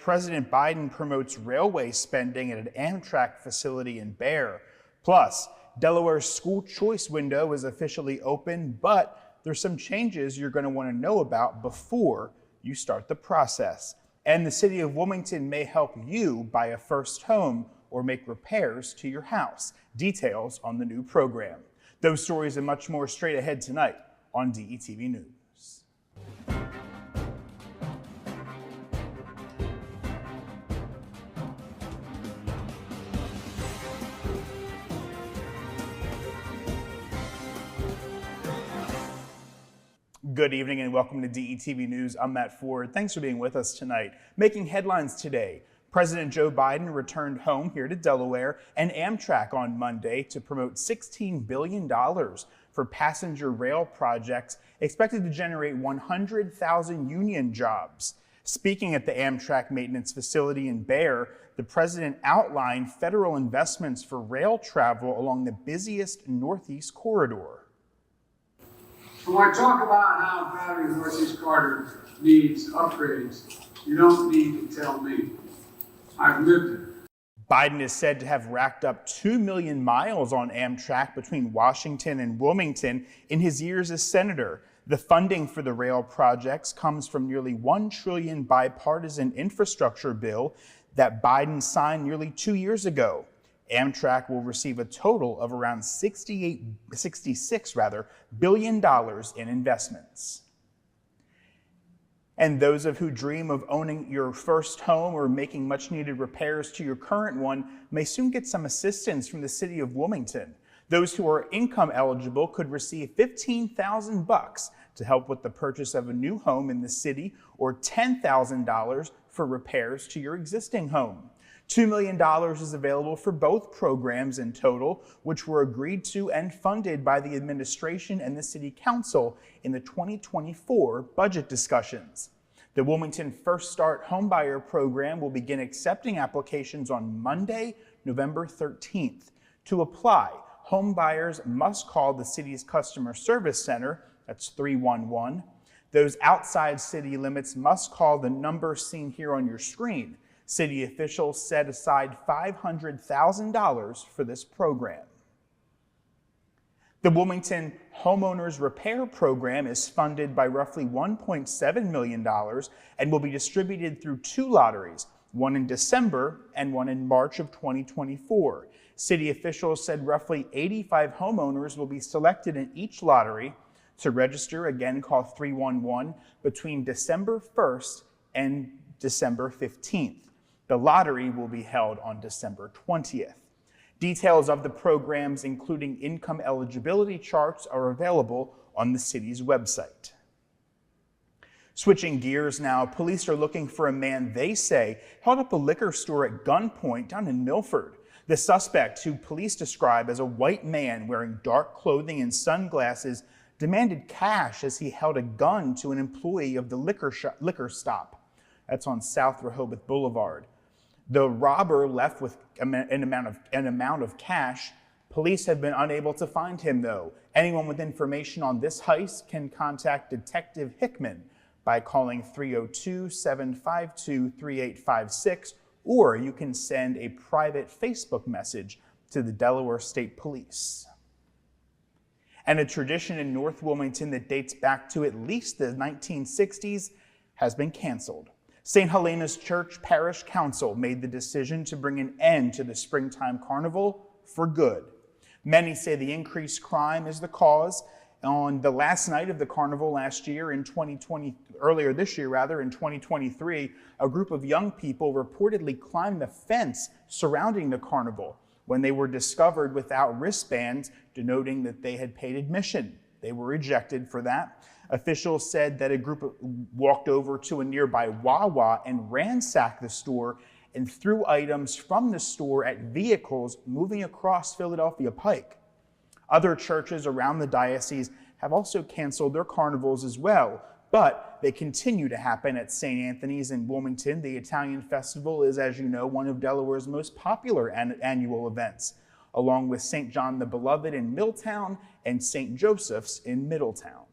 President Biden promotes railway spending at an Amtrak facility in Bear. Plus, Delaware's school choice window is officially open, but there's some changes you're going to want to know about before you start the process. And the city of Wilmington may help you buy a first home or make repairs to your house. Details on the new program. Those stories and much more straight ahead tonight on DETV News. Good evening and welcome to DETV News. I'm Matt Ford. Thanks for being with us tonight. Making headlines today, President Joe Biden returned home here to Delaware and Amtrak on Monday to promote $16 billion for passenger rail projects expected to generate 100,000 union jobs. Speaking at the Amtrak maintenance facility in Bear, the president outlined federal investments for rail travel along the busiest Northeast corridor. When I talk about how Battery Northeast Corridor needs upgrades, you don't need to tell me. I've lived it. Biden is said to have racked up 2 million miles on Amtrak between Washington and Wilmington in his years as senator. The funding for the rail projects comes from nearly $1 trillion bipartisan infrastructure bill that Biden signed nearly 2 years ago. Amtrak will receive a total of around $66 billion in investments. And those of who dream of owning your first home or making much needed repairs to your current one may soon get some assistance from the city of Wilmington. Those who are income eligible could receive $15,000 to help with the purchase of a new home in the city or $10,000 for repairs to your existing home. $2 million is available for both programs in total, which were agreed to and funded by the administration and the City Council in the 2024 budget discussions. The Wilmington First Start Homebuyer Program will begin accepting applications on Monday, November 13th. To apply, homebuyers must call the city's customer service center, that's 311. Those outside city limits must call the number seen here on your screen. City officials set aside $500,000 for this program. The Wilmington Homeowners Repair Program is funded by roughly $1.7 million and will be distributed through 2 lotteries, one in December and one in March of 2024. City officials said roughly 85 homeowners will be selected in each lottery. To register, again, call 311 between December 1st and December 15th. The lottery will be held on December 20th. Details of the programs, including income eligibility charts, are available on the city's website. Switching gears now, police are looking for a man they say held up a liquor store at gunpoint down in Milford. The suspect, who police describe as a white man wearing dark clothing and sunglasses, demanded cash as he held a gun to an employee of the liquor stop. That's on South Rehoboth Boulevard. The robber left with an amount of cash. Police have been unable to find him, though. Anyone with information on this heist can contact Detective Hickman by calling 302-752-3856, or you can send a private Facebook message to the Delaware State Police. And a tradition in North Wilmington that dates back to at least the 1960s has been canceled. St. Helena's Church Parish Council made the decision to bring an end to the springtime carnival for good. Many say the increased crime is the cause. On the last night of the carnival earlier this year in 2023, a group of young people reportedly climbed the fence surrounding the carnival when they were discovered without wristbands denoting that they had paid admission. They were ejected for that. Officials said that a group walked over to a nearby Wawa and ransacked the store and threw items from the store at vehicles moving across Philadelphia Pike. Other churches around the diocese have also canceled their carnivals as well, but they continue to happen at St. Anthony's in Wilmington. The Italian Festival is, as you know, one of Delaware's most popular annual events, along with St. John the Beloved in Milltown and St. Joseph's in Middletown.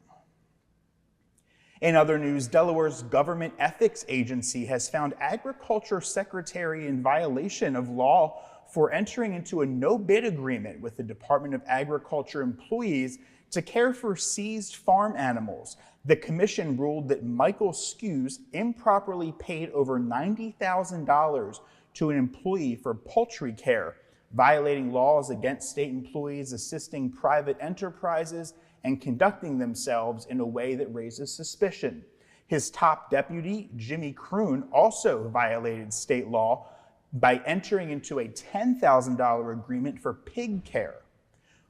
In other news, Delaware's Government Ethics Agency has found Agriculture Secretary in violation of law for entering into a no-bid agreement with the Department of Agriculture employees to care for seized farm animals. The commission ruled that Michael Skews improperly paid over $90,000 to an employee for poultry care, violating laws against state employees assisting private enterprises and conducting themselves in a way that raises suspicion. His top deputy, Jimmy Croon, also violated state law by entering into a $10,000 agreement for pig care.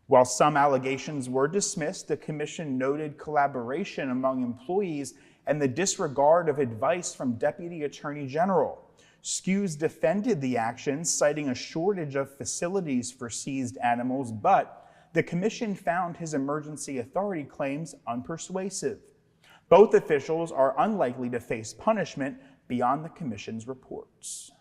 While some allegations were dismissed, the commission noted collaboration among employees and the disregard of advice from Deputy Attorney General. Skews defended the action, citing a shortage of facilities for seized animals, but the commission found his emergency authority claims unpersuasive. Both officials are unlikely to face punishment beyond the commission's reports.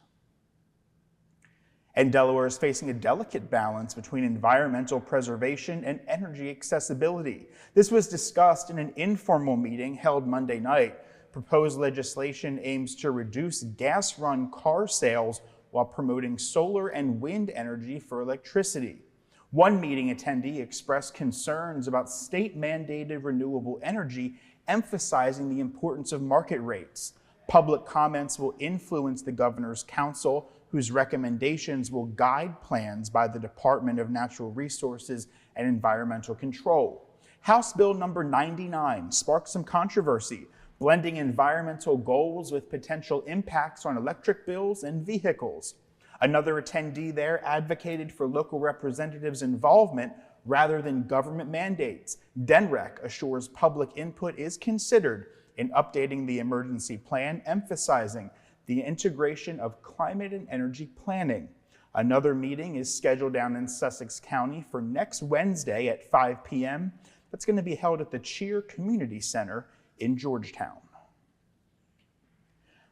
And Delaware is facing a delicate balance between environmental preservation and energy accessibility. This was discussed in an informal meeting held Monday night. Proposed legislation aims to reduce gas-run car sales while promoting solar and wind energy for electricity. One meeting attendee expressed concerns about state-mandated renewable energy, emphasizing the importance of market rates. Public comments will influence the governor's council, whose recommendations will guide plans by the Department of Natural Resources and Environmental Control. House Bill number 99 sparked some controversy, blending environmental goals with potential impacts on electric bills and vehicles. Another attendee there advocated for local representatives' involvement rather than government mandates. DENREC assures public input is considered in updating the emergency plan, emphasizing the integration of climate and energy planning. Another meeting is scheduled down in Sussex County for next Wednesday at 5 p.m. That's going to be held at the Cheer Community Center in Georgetown.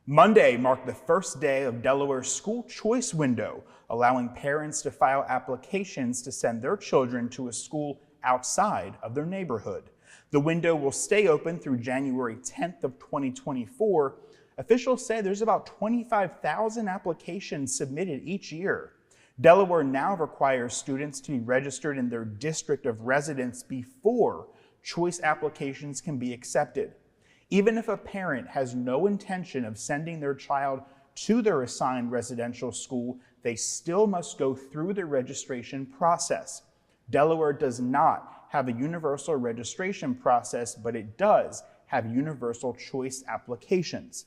Monday marked the first day of Delaware's school choice window, allowing parents to file applications to send their children to a school outside of their neighborhood. The window will stay open through January 10th of 2024. Officials say there's about 25,000 applications submitted each year. Delaware now requires students to be registered in their district of residence before choice applications can be accepted. Even if a parent has no intention of sending their child to their assigned residential school, they still must go through the registration process. Delaware does not have a universal registration process, but it does have universal choice applications.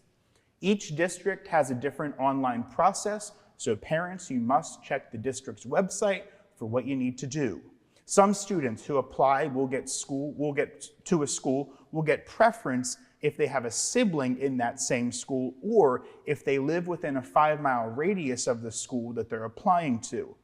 Each district has a different online process, so parents, you must check the district's website for what you need to do. Some students who apply will get preference if they have a sibling in that same school or if they live within a 5-mile radius of the school that they're applying to.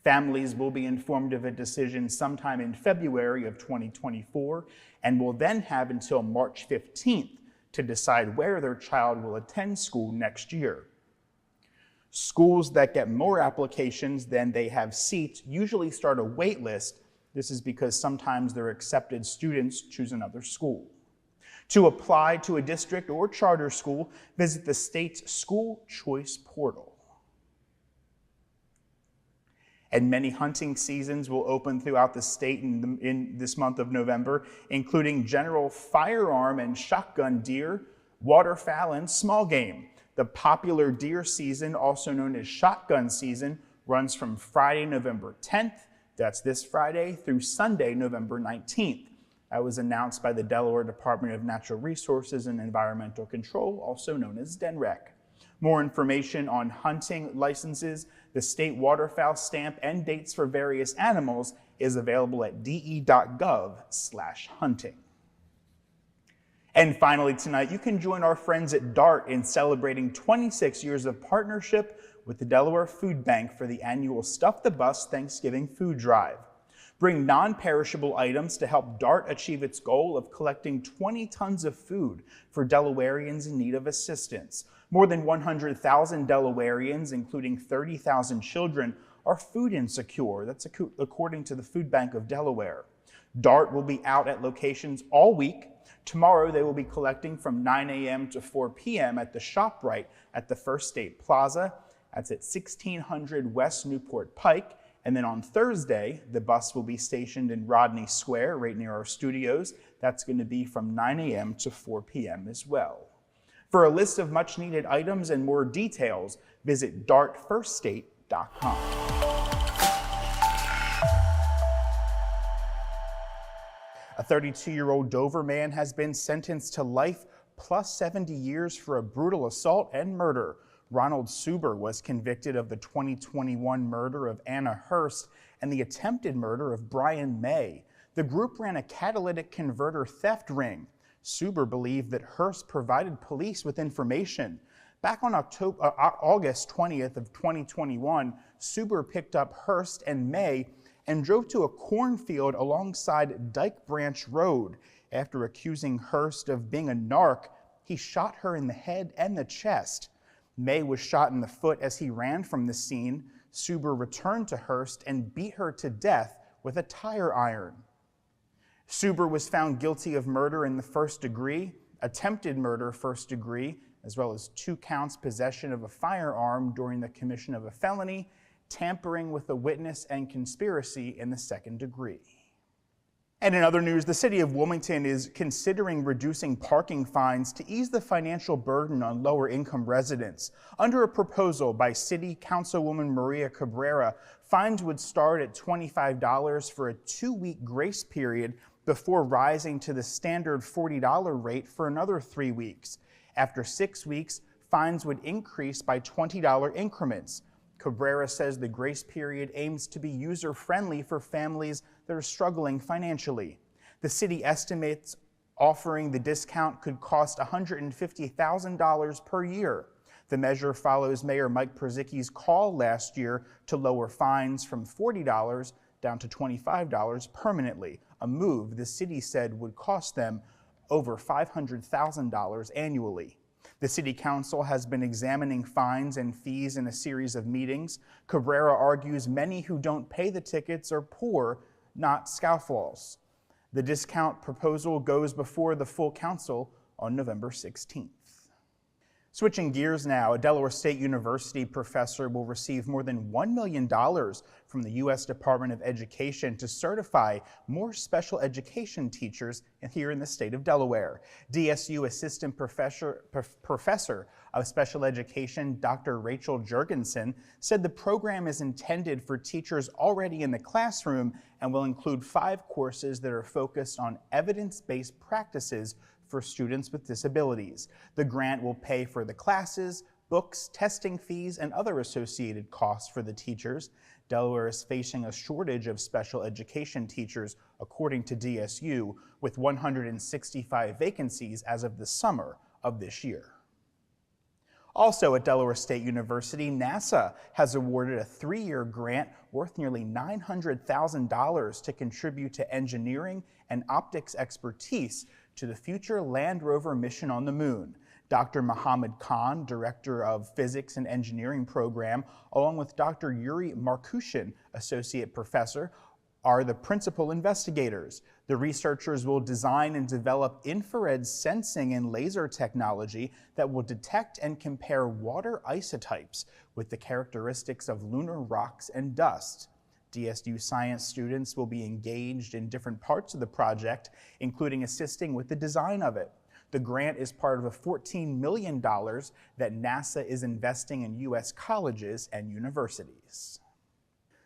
Families will be informed of a decision sometime in February of 2024 and will then have until March 15th to decide where their child will attend school next year. Schools that get more applications than they have seats usually start a wait list. This is because sometimes their accepted students choose another school. To apply to a district or charter school, visit the state's school choice portal. And many hunting seasons will open throughout the state in this month of November, including general firearm and shotgun deer, waterfowl, and small game. The popular deer season, also known as shotgun season, runs from Friday, November 10th, that's this Friday, through Sunday, November 19th. That was announced by the Delaware Department of Natural Resources and Environmental Control, also known as DENREC. More information on hunting licenses, the state waterfowl stamp, and dates for various animals is available at de.gov/hunting. And finally tonight, you can join our friends at DART in celebrating 26 years of partnership with the Delaware Food Bank for the annual Stuff the Bus Thanksgiving Food Drive. Bring non-perishable items to help DART achieve its goal of collecting 20 tons of food for Delawareans in need of assistance. More than 100,000 Delawareans, including 30,000 children, are food insecure. That's according to the Food Bank of Delaware. DART will be out at locations all week Tomorrow, they will be collecting from 9 a.m. to 4 p.m. at the ShopRite at the First State Plaza. That's at 1600 West Newport Pike. And then on Thursday, the bus will be stationed in Rodney Square, right near our studios. That's going to be from 9 a.m. to 4 p.m. as well. For a list of much needed items and more details, visit dartfirststate.com. A 32-year-old Dover man has been sentenced to life plus 70 years for a brutal assault and murder. Ronald Suber was convicted of the 2021 murder of Anna Hurst and the attempted murder of Brian May. The group ran a catalytic converter theft ring. Suber believed that Hurst provided police with information. Back on August 20th of 2021, Suber picked up Hurst and May and drove to a cornfield alongside Dyke Branch Road. After accusing Hurst of being a narc, he shot her in the head and the chest. May was shot in the foot as he ran from the scene. Suber returned to Hurst and beat her to death with a tire iron. Suber was found guilty of murder in the first degree, attempted murder first degree, as well as 2 counts possession of a firearm during the commission of a felony, tampering with a witness, and conspiracy in the second degree. And in other news, the city of Wilmington is considering reducing parking fines to ease the financial burden on lower-income residents. Under a proposal by City Councilwoman Maria Cabrera, fines would start at $25 for a 2-week grace period before rising to the standard $40 rate for another 3 weeks. After 6 weeks, fines would increase by $20 increments. Cabrera says the grace period aims to be user-friendly for families that are struggling financially. The city estimates offering the discount could cost $150,000 per year. The measure follows Mayor Mike Przicki's call last year to lower fines from $40 down to $25 permanently, a move the city said would cost them over $500,000 annually. The City Council has been examining fines and fees in a series of meetings. Cabrera argues many who don't pay the tickets are poor, not scofflaws. The discount proposal goes before the full council on November 16th. Switching gears now, a Delaware State University professor will receive more than $1 million from the U.S. Department of Education to certify more special education teachers here in the state of Delaware. DSU Assistant Professor of Special Education, Dr. Rachel Jurgensen, said the program is intended for teachers already in the classroom and will include 5 courses that are focused on evidence-based practices for students with disabilities. The grant will pay for the classes, books, testing fees, and other associated costs for the teachers. Delaware is facing a shortage of special education teachers, according to DSU, with 165 vacancies as of the summer of this year. Also at Delaware State University, NASA has awarded a 3-year grant worth nearly $900,000 to contribute to engineering and optics expertise to the future Land Rover mission on the Moon. Dr. Mohammed Khan, Director of Physics and Engineering Program, along with Dr. Yuri Markushin, Associate Professor, are the principal investigators. The researchers will design and develop infrared sensing and laser technology that will detect and compare water isotypes with the characteristics of lunar rocks and dust. DSU science students will be engaged in different parts of the project, including assisting with the design of it. The grant is part of a $14 million that NASA is investing in U.S. colleges and universities.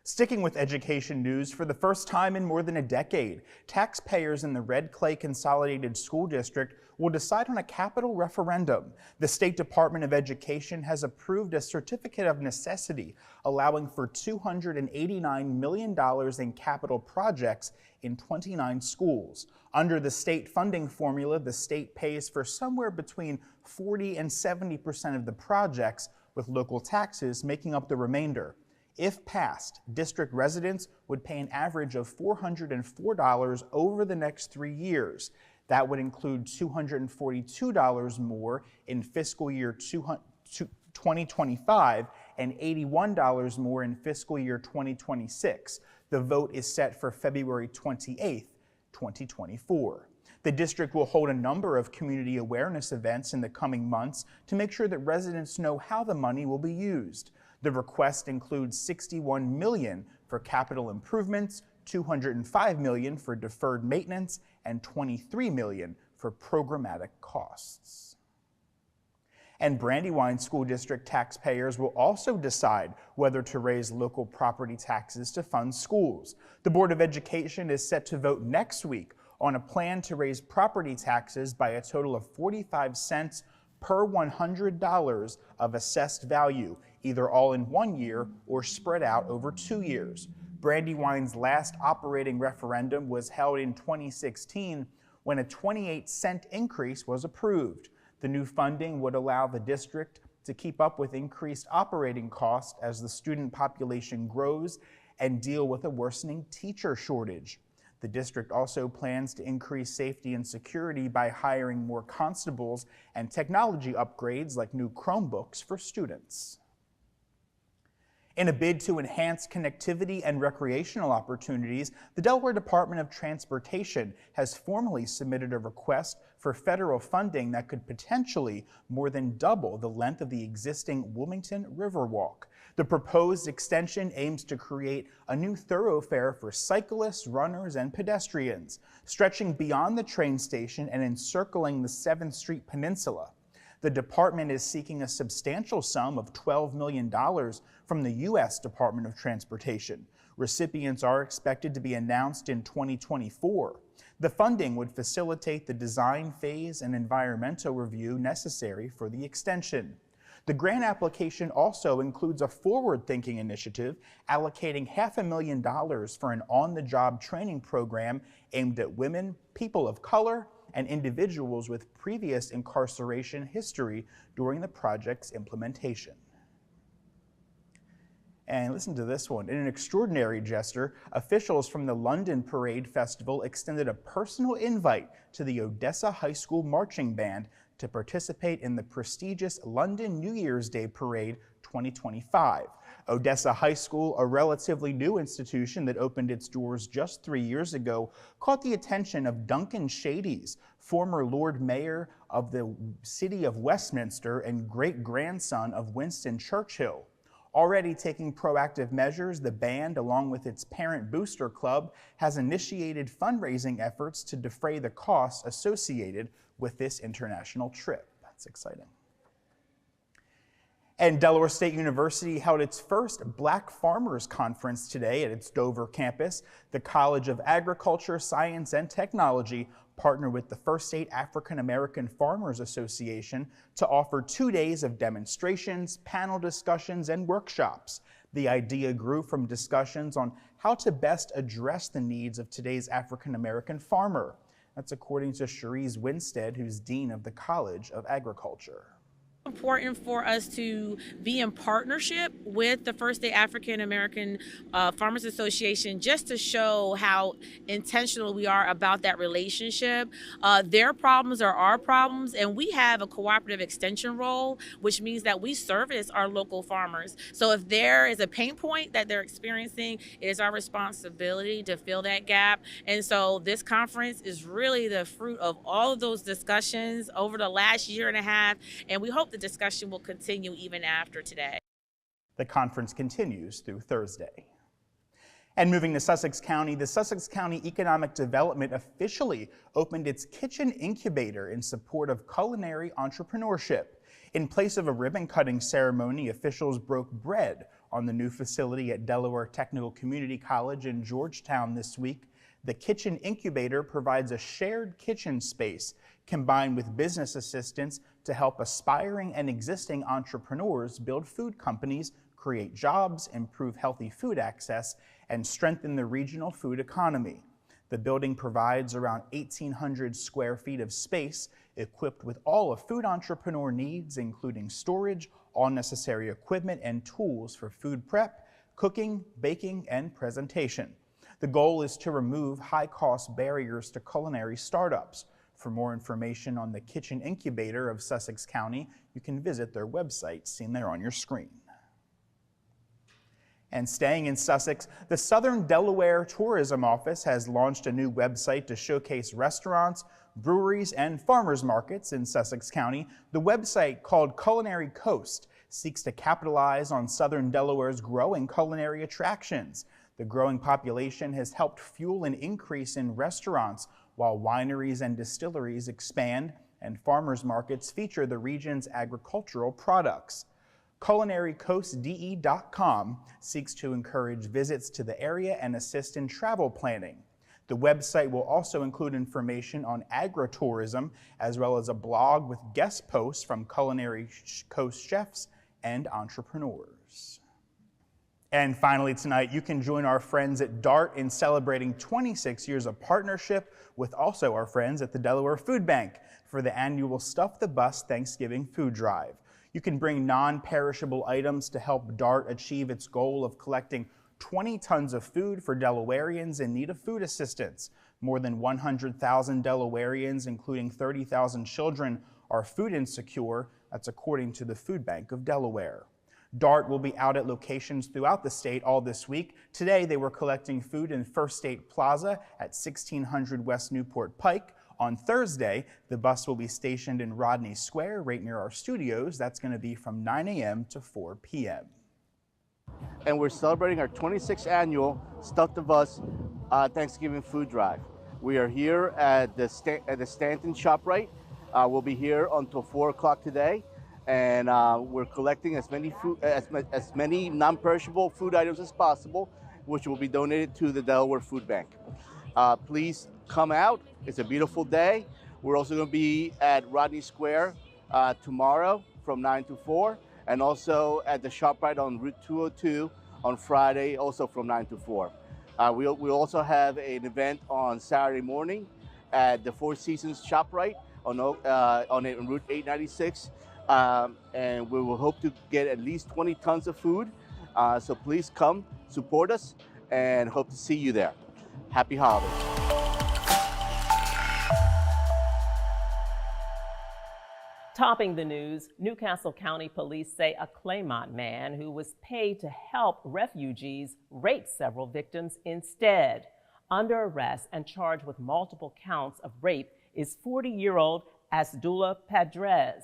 Sticking with education news, for the first time in more than a decade, taxpayers in the Red Clay Consolidated School District will decide on a capital referendum. The State Department of Education has approved a certificate of necessity allowing for $289 million in capital projects in 29 schools. Under the state funding formula, the state pays for somewhere between 40 and 70% of the projects, with local taxes making up the remainder. If passed, district residents would pay an average of $404 over the next 3 years. That would include $242 more in fiscal year 2025 and $81 more in fiscal year 2026. The vote is set for February 28th, 2024. The district will hold a number of community awareness events in the coming months to make sure that residents know how the money will be used. The request includes $61 million for capital improvements, $205 million for deferred maintenance, and $23 million for programmatic costs. And Brandywine School District taxpayers will also decide whether to raise local property taxes to fund schools. The Board of Education is set to vote next week on a plan to raise property taxes by a total of 45 cents per $100 of assessed value, either all in 1 year or spread out over 2 years. Brandywine's last operating referendum was held in 2016 when a 28-cent increase was approved. The new funding would allow the district to keep up with increased operating costs as the student population grows and deal with a worsening teacher shortage. The district also plans to increase safety and security by hiring more constables and technology upgrades like new Chromebooks for students. In a bid to enhance connectivity and recreational opportunities, the Delaware Department of Transportation has formally submitted a request for federal funding that could potentially more than double the length of the existing Wilmington Riverwalk. The proposed extension aims to create a new thoroughfare for cyclists, runners, and pedestrians, stretching beyond the train station and encircling the 7th Street Peninsula. The department is seeking a substantial sum of $12 million from the U.S. Department of Transportation. Recipients are expected to be announced in 2024. The funding would facilitate the design phase and environmental review necessary for the extension. The grant application also includes a forward-thinking initiative allocating $500,000 for an on-the-job training program aimed at women, people of color, and individuals with previous incarceration history during the project's implementation. And listen to this one. In an extraordinary gesture, officials from the London Parade Festival extended a personal invite to the Odessa High School Marching Band to participate in the prestigious London New Year's Day Parade 2025. Odessa High School, a relatively new institution that opened its doors just 3 years ago, caught the attention of Duncan Shadees, former Lord Mayor of the city of Westminster and great-grandson of Winston Churchill. Already taking proactive measures, the band, along with its parent booster club, has initiated fundraising efforts to defray the costs associated with this international trip. That's exciting. And Delaware State University held its first Black Farmers Conference today at its Dover campus. The College of Agriculture, Science, and Technology partnered with the First State African American Farmers Association to offer 2 days of demonstrations, panel discussions, and workshops. The idea grew from discussions on how to best address the needs of today's African American farmer. That's according to Cherise Winstead, who's Dean of the College of Agriculture. Important for us to be in partnership with the First State African American Farmers Association, just to show how intentional we are about that relationship. Their problems are our problems, and we have a cooperative extension role, which means that we service our local farmers. So if there is a pain point that they're experiencing, it is our responsibility to fill that gap. And so this conference is really the fruit of all of those discussions over the last year and a half, and we hope the discussion will continue even after today. The conference continues through Thursday. And moving to Sussex County, the Sussex County Economic Development officially opened its kitchen incubator in support of culinary entrepreneurship. In place of a ribbon-cutting ceremony, officials broke bread on the new facility at Delaware Technical Community College in Georgetown this week. The kitchen incubator provides a shared kitchen space combined with business assistance to help aspiring and existing entrepreneurs build food companies, create jobs, improve healthy food access, and strengthen the regional food economy. The building provides around 1,800 square feet of space, equipped with all a food entrepreneur needs, including storage, all necessary equipment, and tools for food prep, cooking, baking, and presentation. The goal is to remove high-cost barriers to culinary startups. For more information on the Kitchen Incubator of Sussex County, you can visit their website, seen there on your screen. And staying in Sussex, the Southern Delaware Tourism Office has launched a new website to showcase restaurants, breweries, and farmers markets in Sussex County. The website, called Culinary Coast, seeks to capitalize on Southern Delaware's growing culinary attractions. The growing population has helped fuel an increase in restaurants, while wineries and distilleries expand and farmers markets feature the region's agricultural products. CulinaryCoastDE.com seeks to encourage visits to the area and assist in travel planning. The website will also include information on agritourism, as well as a blog with guest posts from Culinary Coast chefs and entrepreneurs. And finally tonight, you can join our friends at DART in celebrating 26 years of partnership with also our friends at the Delaware Food Bank for the annual Stuff the Bus Thanksgiving Food Drive. You can bring non-perishable items to help DART achieve its goal of collecting 20 tons of food for Delawareans in need of food assistance. More than 100,000 Delawareans, including 30,000 children, are food insecure. That's according to the Food Bank of Delaware. DART will be out at locations throughout the state all this week. Today, they were collecting food in First State Plaza at 1600 West Newport Pike. On Thursday, the bus will be stationed in Rodney Square, right near our studios. That's going to be from 9 a.m. to 4 p.m. And we're celebrating our 26th annual Stuff the Bus Thanksgiving Food Drive. We are here at the Stanton ShopRite. We'll be here until 4 o'clock today, and we're collecting as many non-perishable food items as possible, which will be donated to the Delaware Food Bank. Please come out. It's a beautiful day. We're also going to be at Rodney Square tomorrow from 9 to 4, and also at the ShopRite on Route 202 on Friday, also from 9 to 4. We'll also have an event on Saturday morning at the Four Seasons ShopRite on Route 896, and we will hope to get at least 20 tons of food. So please come support us, and hope to see you there. Happy holidays. Topping the news, Newcastle County Police say a Claymont man who was paid to help refugees raped several victims instead. Under arrest and charged with multiple counts of rape is 40-year-old Asdula Padres.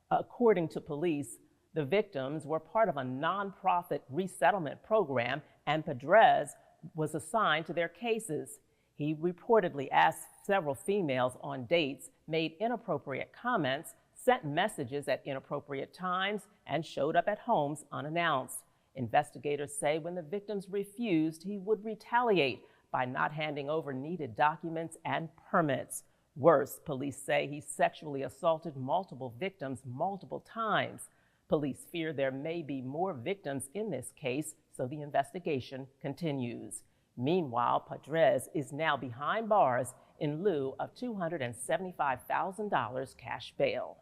According to police, the victims were part of a nonprofit resettlement program, and Padres was assigned to their cases. He reportedly asked several females on dates, made inappropriate comments, sent messages at inappropriate times, and showed up at homes unannounced. Investigators say when the victims refused, he would retaliate by not handing over needed documents and permits. Worse, police say he sexually assaulted multiple victims multiple times. Police fear there may be more victims in this case, so the investigation continues. Meanwhile, Padres is now behind bars in lieu of $275,000 cash bail.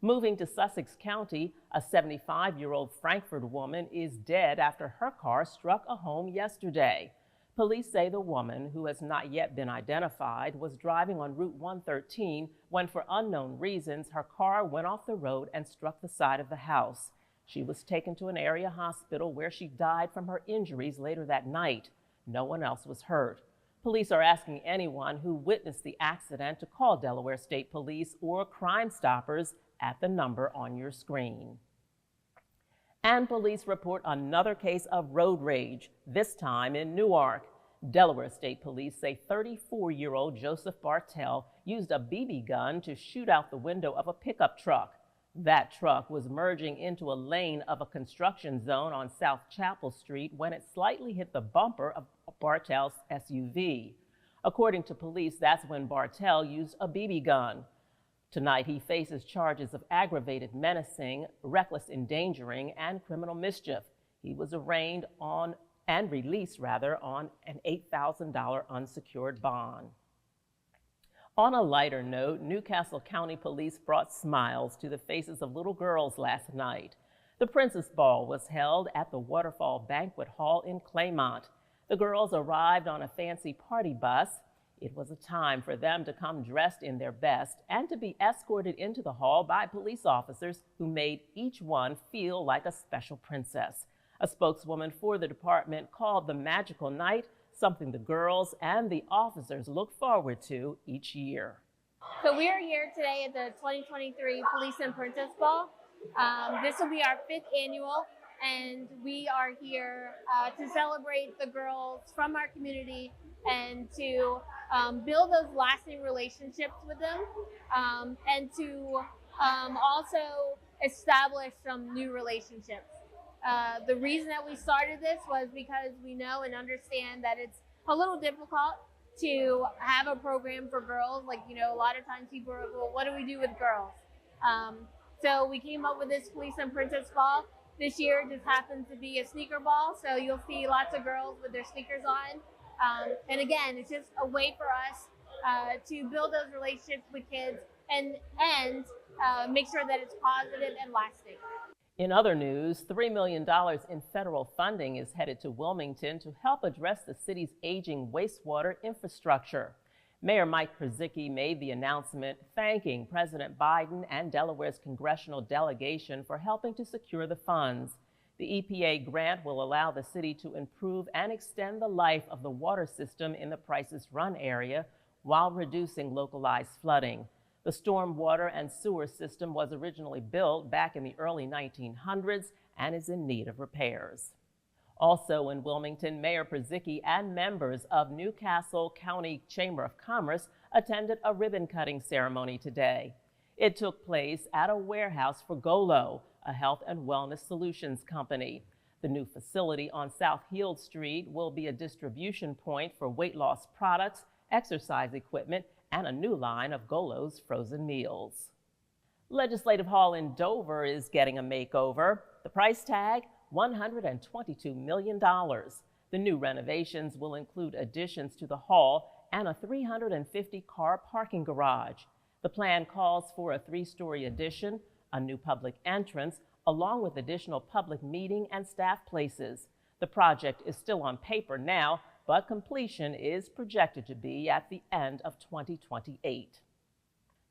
Moving to Sussex County, a 75-year-old Frankford woman is dead after her car struck a home yesterday. Police say the woman, who has not yet been identified, was driving on Route 113 when, for unknown reasons, her car went off the road and struck the side of the house. She was taken to an area hospital where she died from her injuries later that night. No one else was hurt. Police are asking anyone who witnessed the accident to call Delaware State Police or Crime Stoppers at the number on your screen. And police report another case of road rage, this time in Newark. Delaware State Police say 34-year-old Joseph Bartell used a BB gun to shoot out the window of a pickup truck. That truck was merging into a lane of a construction zone on South Chapel Street when it slightly hit the bumper of Bartell's SUV. According to police, that's when Bartell used a BB gun. Tonight, he faces charges of aggravated menacing, reckless endangering, and criminal mischief. He was arraigned on and released on an $8,000 unsecured bond. On a lighter note, Newcastle County Police brought smiles to the faces of little girls last night. The Princess Ball was held at the Waterfall Banquet Hall in Claymont. The girls arrived on a fancy party bus. It was a time for them to come dressed in their best and to be escorted into the hall by police officers who made each one feel like a special princess. A spokeswoman for the department called the magical night something the girls and the officers look forward to each year. So we are here today at the 2023 Police and Princess Ball. This will be our 5th annual, and we are here to celebrate the girls from our community and to build those lasting relationships with them, and to also establish some new relationships. The reason that we started this was because we know and understand that it's a little difficult to have a program for girls. Like, you know, a lot of times people are like, well, what do we do with girls? So we came up with this Police and Princess Ball. This year just happens to be a sneaker ball, so you'll see lots of girls with their sneakers on. And again, it's just a way for us to build those relationships with kids and make sure that it's positive and lasting. In other news, $3 million in federal funding is headed to Wilmington to help address the city's aging wastewater infrastructure. Mayor Mike Krzyzewski made the announcement, thanking President Biden and Delaware's congressional delegation for helping to secure the funds. The EPA grant will allow the city to improve and extend the life of the water system in the Prices Run area while reducing localized flooding. The stormwater and sewer system was originally built back in the early 1900s and is in need of repairs. Also in Wilmington, Mayor Krzyzewski and members of Newcastle County Chamber of Commerce attended a ribbon-cutting ceremony today. It took place at a warehouse for Golo, a health and wellness solutions company. The new facility on South Heald Street will be a distribution point for weight loss products, exercise equipment, and a new line of Golo's frozen meals. Legislative Hall in Dover is getting a makeover. The price tag, $122 million. The new renovations will include additions to the hall and a 350-car parking garage. The plan calls for a 3-story addition, a new public entrance, along with additional public meeting and staff places. The project is still on paper now, but completion is projected to be at the end of 2028.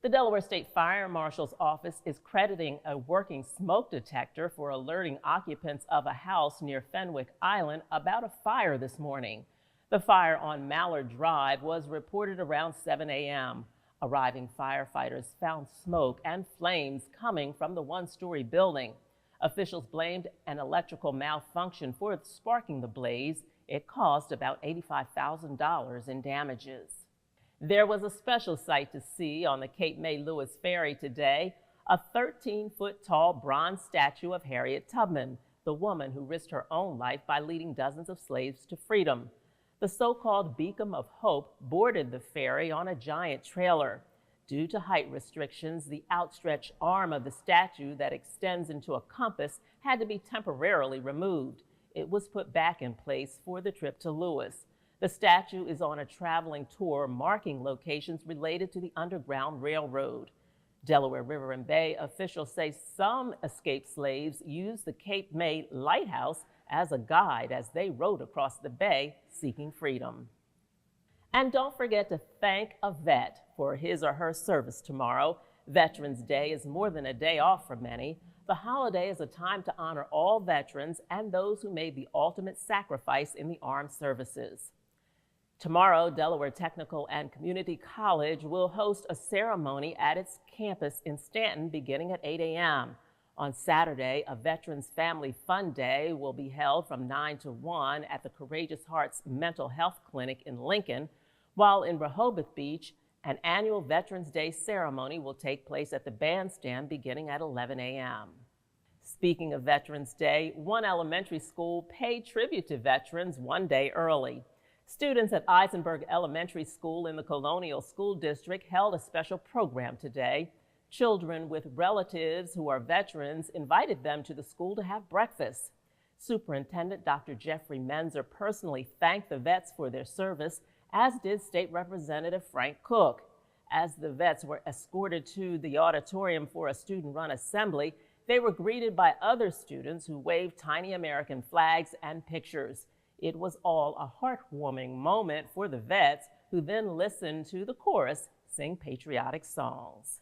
The Delaware State Fire Marshal's office is crediting a working smoke detector for alerting occupants of a house near Fenwick Island about a fire this morning. The fire on Mallard Drive was reported around 7 a.m. Arriving firefighters found smoke and flames coming from the 1-story building. Officials blamed an electrical malfunction for sparking the blaze. It caused about $85,000 in damages. There was a special sight to see on the Cape May Lewis Ferry today, a 13-foot tall bronze statue of Harriet Tubman, the woman who risked her own life by leading dozens of slaves to freedom. The so-called Beacon of Hope boarded the ferry on a giant trailer. Due to height restrictions, the outstretched arm of the statue that extends into a compass had to be temporarily removed. It was put back in place for the trip to Lewis. The statue is on a traveling tour marking locations related to the Underground Railroad. Delaware River and Bay officials say some escaped slaves used the Cape May Lighthouse as a guide as they rode across the bay seeking freedom. And don't forget to thank a vet for his or her service tomorrow. Veterans Day is more than a day off for many. The holiday is a time to honor all veterans and those who made the ultimate sacrifice in the armed services. Tomorrow, Delaware Technical and Community College will host a ceremony at its campus in Stanton beginning at 8 a.m. On Saturday, a Veterans Family Fun Day will be held from 9 to 1 at the Courageous Hearts Mental Health Clinic in Lincoln, while in Rehoboth Beach, an annual Veterans Day ceremony will take place at the bandstand beginning at 11 a.m. Speaking of Veterans Day, one elementary school paid tribute to veterans one day early. Students at Eisenberg Elementary School in the Colonial School District held a special program today. Children with relatives who are veterans invited them to the school to have breakfast. Superintendent Dr. Jeffrey Menzer personally thanked the vets for their service, as did State Representative Frank Cook. As the vets were escorted to the auditorium for a student-run assembly, they were greeted by other students who waved tiny American flags and pictures. It was all a heartwarming moment for the vets, who then listened to the chorus sing patriotic songs.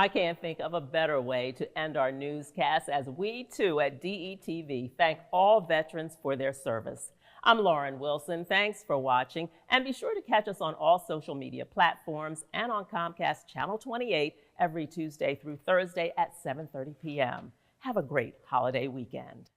I can't think of a better way to end our newscast as we too at DETV thank all veterans for their service. I'm Lauren Wilson. Thanks for watching, and be sure to catch us on all social media platforms and on Comcast Channel 28 every Tuesday through Thursday at 7:30 p.m. Have a great holiday weekend.